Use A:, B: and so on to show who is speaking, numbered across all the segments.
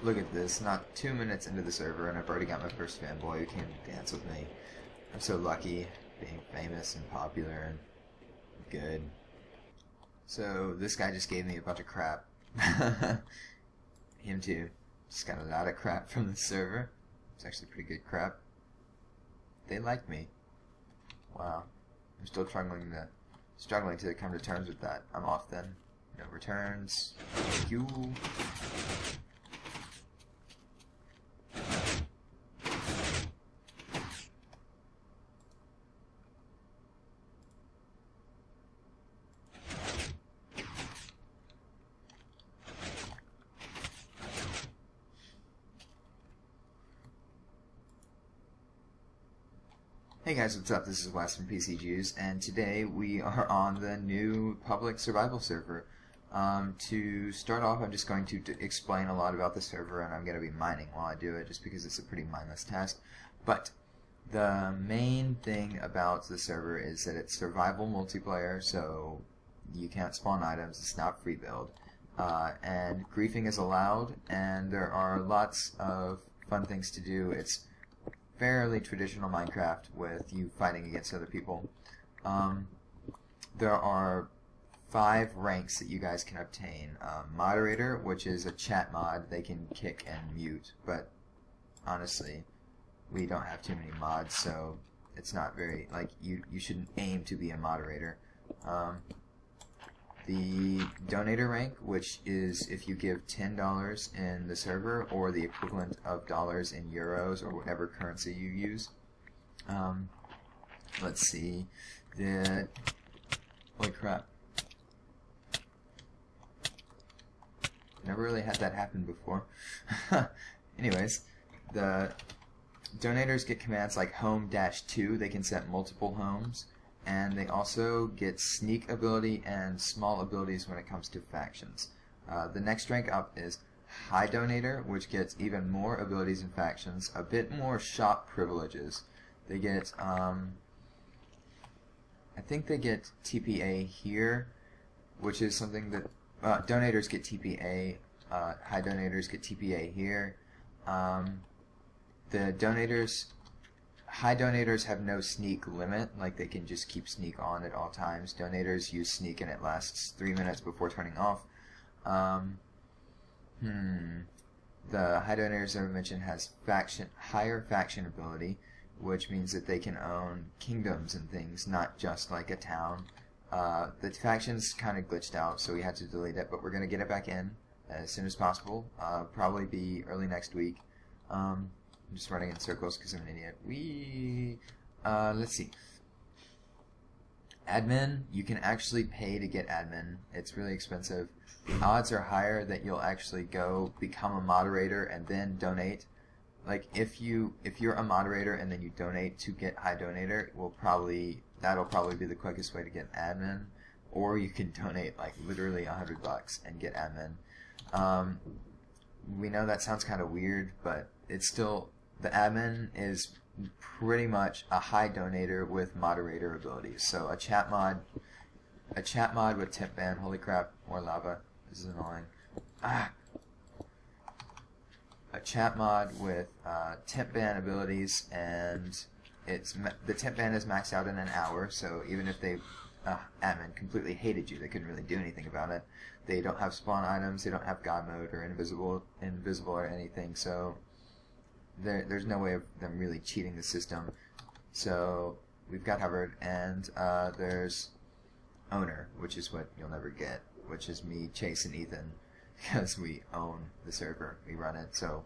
A: Look at this, not 2 minutes into the server and I've already got my first fanboy who came to dance with me. I'm so lucky, being famous and popular and good. So this guy just gave me a bunch of crap. Him too. Just got a lot of crap from the server. It's actually pretty good crap. They like me. Wow. I'm still struggling to come to terms with that. I'm off then. No returns. Thank you. Hey guys, what's up? This is Wes from PCJews, and today we are on the new public survival server. To start off, I'm just going to explain a lot about the server, and I'm going to be mining while I do it, just because it's a pretty mindless task. But the main thing about the server is that it's survival multiplayer, so you can't spawn items, it's not free build. And griefing is allowed, and there are lots of fun things to do. It's fairly traditional Minecraft with you fighting against other people. There are 5 ranks that you guys can obtain. Moderator, which is a chat mod, they can kick and mute, but honestly, we don't have too many mods, so it's not very, like, you shouldn't aim to be a moderator. The donator rank, which is if you give $10 in the server or the equivalent of dollars in euros or whatever currency you use. Let's see. Holy crap. Never really had that happen before. Anyways, the donators get commands like home-2. They can set multiple homes. And they also get sneak ability and small abilities when it comes to factions. The next rank up is High Donator, which gets even more abilities and factions, a bit more shop privileges. They get, I think they get TPA here, which is something that, donators get TPA, High Donators get TPA here. High donators have no sneak limit, like they can just keep sneak on at all times. Donators use sneak and it lasts 3 minutes before turning off. The high donators, as I mentioned, has higher faction ability, which means that they can own kingdoms and things, not just like a town. The faction's kind of glitched out, so we had to delete it, but we're going to get it back in as soon as possible. Probably be early next week. I'm just running in circles because I'm an idiot. Let's see. Admin, you can actually pay to get admin. It's really expensive. The odds are higher that you'll actually go become a moderator and then donate. Like if you're a moderator and then you donate to get high donator, that'll probably be the quickest way to get admin. Or you can donate like literally $100 and get admin. We know that sounds kind of weird, but it's still, the admin is pretty much a high donator with moderator abilities. So a chat mod with tip ban. Holy crap, more lava. This is annoying. A chat mod with tip ban abilities, and the tip ban is maxed out in an hour. So even if admin completely hated you, they couldn't really do anything about it. They don't have spawn items. They don't have God mode or invisible or anything. So there's no way of them really cheating the system. So we've got covered, and there's owner, which is what you'll never get, which is me, Chase, and Ethan, because we own the server, we run it. So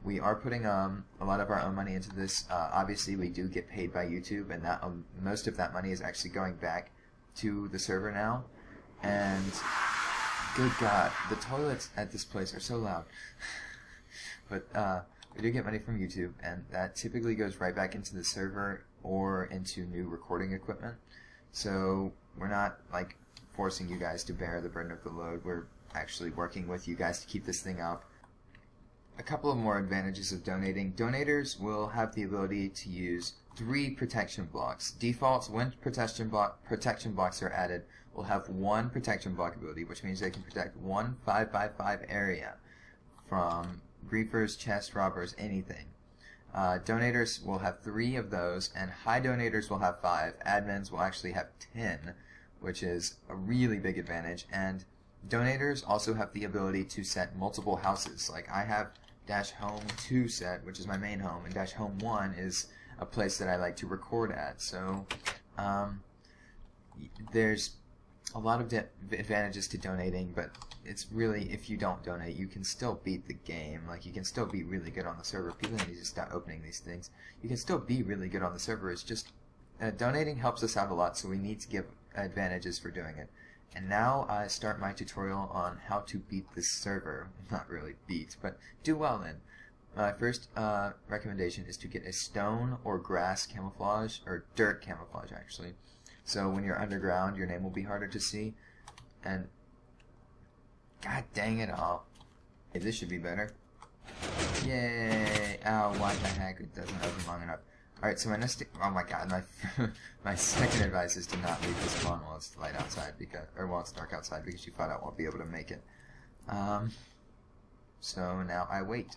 A: we are putting a lot of our own money into this. Obviously, we do get paid by YouTube, and that most of that money is actually going back to the server now. And good God, the toilets at this place are so loud. But we do get money from YouTube, and that typically goes right back into the server or into new recording equipment. So we're not like forcing you guys to bear the burden of the load. We're actually working with you guys to keep this thing up. A couple of more advantages of donating. Donators will have the ability to use 3 protection blocks. Defaults, when protection blocks are added, will have 1 protection block ability, which means they can protect one 5x5 area from griefers, chest robbers, anything. Donators will have 3 of those, and high donators will have 5. Admins will actually have 10, which is a really big advantage. And donators also have the ability to set multiple houses. Like I have -home 2 set, which is my main home, and -home 1 is a place that I like to record at. So there's a lot of advantages to donating, but it's really, if you don't donate, you can still beat the game. Like, you can still be really good on the server. People need to start opening these things. You can still be really good on the server. It's just donating helps us out a lot, so we need to give advantages for doing it. And now I start my tutorial on how to beat this server. Not really beat, but do well in. My first recommendation is to get a stone or grass camouflage, or dirt camouflage actually. So when you're underground, your name will be harder to see. And god dang it all. Hey, this should be better. Yay! Oh, what the heck? It doesn't open long enough. Alright, so my next... Oh my god, my second advice is to not leave the spawn while it's light outside, because, or while it's dark outside, because you thought I won't be able to make it. So now I wait.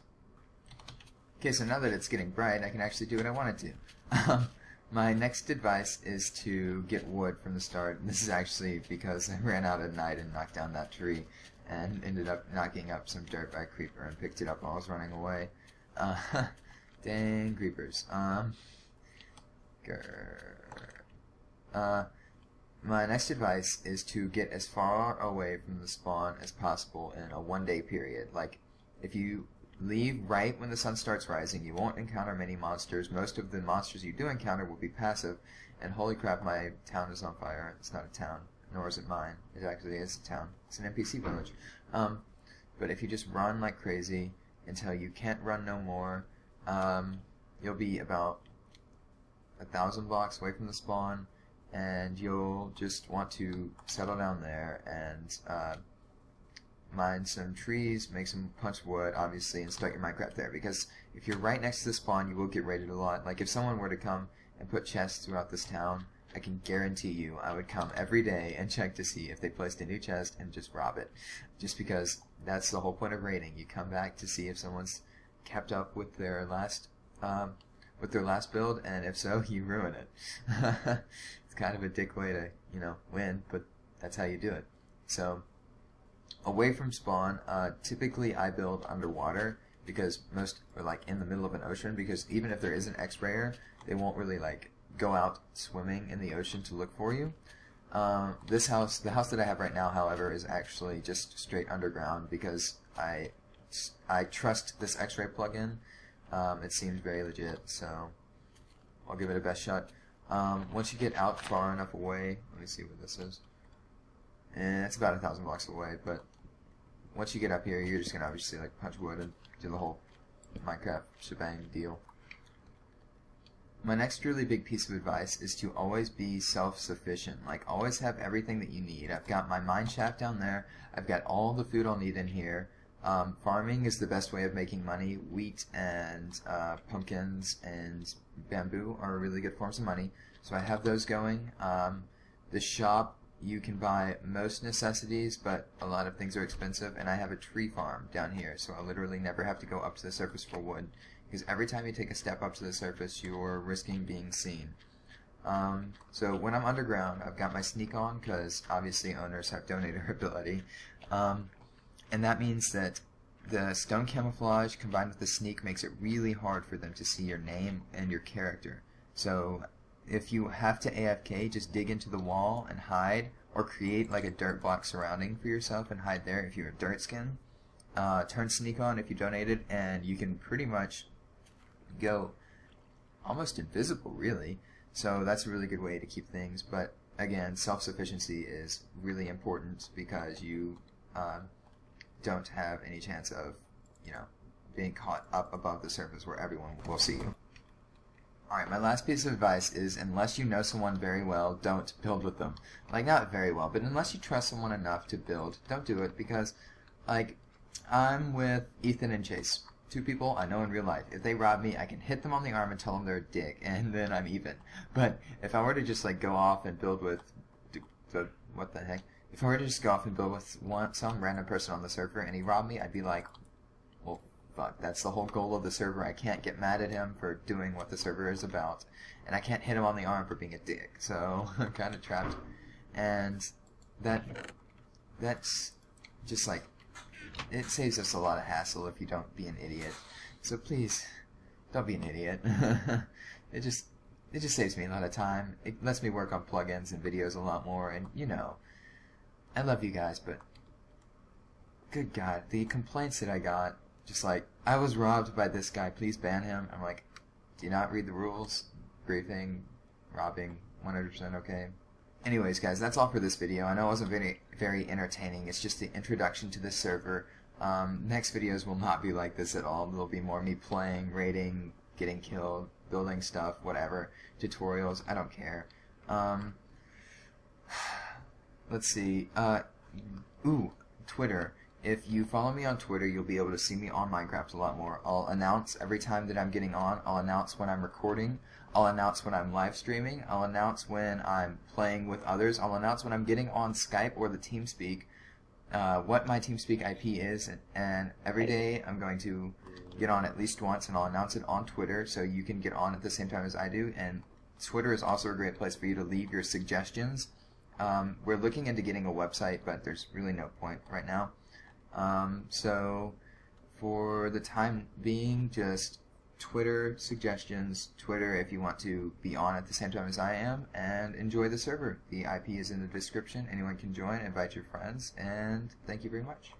A: Okay, so now that it's getting bright, I can actually do what I wanted to. My next advice is to get wood from the start. This is actually because I ran out at night and knocked down that tree and ended up knocking up some dirt by a creeper and picked it up while I was running away. Dang creepers. My next advice is to get as far away from the spawn as possible in a 1-day period. Like, if you leave right when the sun starts rising, you won't encounter many monsters. Most of the monsters you do encounter will be passive. And holy crap, my town is on fire. It's not a town, nor is it mine. It actually is a town. It's an NPC village. But if you just run like crazy until you can't run no more, you'll be about 1,000 blocks away from the spawn, and you'll just want to settle down there and mine some trees, make some punch wood, obviously, and start your Minecraft there. Because if you're right next to the spawn, you will get raided a lot. Like, if someone were to come and put chests throughout this town, I can guarantee you I would come every day and check to see if they placed a new chest and just rob it. Just because that's the whole point of raiding. You come back to see if someone's kept up with their last build, and if so, you ruin it. It's kind of a dick way to, you know, win, but that's how you do it. So, away from spawn, typically I build underwater, because most are like in the middle of an ocean, because even if there is an X-rayer, they won't really like go out swimming in the ocean to look for you. The house that I have right now, however, is actually just straight underground, because I trust this X-ray plugin. It seems very legit, so I'll give it a best shot. Once you get out far enough away, let me see what this is. And it's about 1,000 blocks away, but once you get up here, you're just gonna obviously like punch wood and do the whole Minecraft shebang deal. My next really big piece of advice is to always be self-sufficient. Like, always have everything that you need. I've got my mine shaft down there. I've got all the food I'll need in here. Farming is the best way of making money. Wheat and pumpkins and bamboo are really good forms of money, so I have those going. The shop, you can buy most necessities, but a lot of things are expensive, and I have a tree farm down here, so I literally never have to go up to the surface for wood, because every time you take a step up to the surface, you're risking being seen. So when I'm underground, I've got my sneak on, because obviously owners have donator ability. And that means that the stone camouflage combined with the sneak makes it really hard for them to see your name and your character. So if you have to AFK, just dig into the wall and hide, or create like a dirt block surrounding for yourself and hide there if you're a dirt skin. Turn sneak on if you donated, and you can pretty much go almost invisible, really. So that's a really good way to keep things. But again, self-sufficiency is really important, because you don't have any chance of, you know, being caught up above the surface where everyone will see you. Alright, my last piece of advice is, unless you know someone very well, don't build with them. Like, not very well, but unless you trust someone enough to build, don't do it, because, like, I'm with Ethan and Chase. 2 people I know in real life. If they rob me, I can hit them on the arm and tell them they're a dick, and then I'm even. But if I were to just, like, go off and build with... what the heck? If I were to just go off and build with some random person on the server and he robbed me, I'd be like, well, fuck, that's the whole goal of the server. I can't get mad at him for doing what the server is about, and I can't hit him on the arm for being a dick. So I'm kind of trapped, and that's just like, it saves us a lot of hassle if you don't be an idiot. So please, don't be an idiot. It just saves me a lot of time. It lets me work on plugins and videos a lot more, and you know, I love you guys, but good God, the complaints that I got, just like, I was robbed by this guy, please ban him. I'm like, do you not read the rules? Briefing, robbing, 100% okay. Anyways, guys, that's all for this video. I know it wasn't very entertaining. It's just the introduction to this server. Next videos will not be like this at all. There'll be more me playing, raiding, getting killed, building stuff, whatever. Tutorials, I don't care. Let's see. Twitter. If you follow me on Twitter, you'll be able to see me on Minecraft a lot more. I'll announce every time that I'm getting on. I'll announce when I'm recording. I'll announce when I'm live streaming. I'll announce when I'm playing with others. I'll announce when I'm getting on Skype or the TeamSpeak, what my TeamSpeak IP is. And every day I'm going to get on at least once, and I'll announce it on Twitter so you can get on at the same time as I do. And Twitter is also a great place for you to leave your suggestions. We're looking into getting a website, but there's really no point right now. So for the time being, just Twitter suggestions, Twitter if you want to be on at the same time as I am, and enjoy the server. The IP is in the description. Anyone can join, invite your friends, and thank you very much.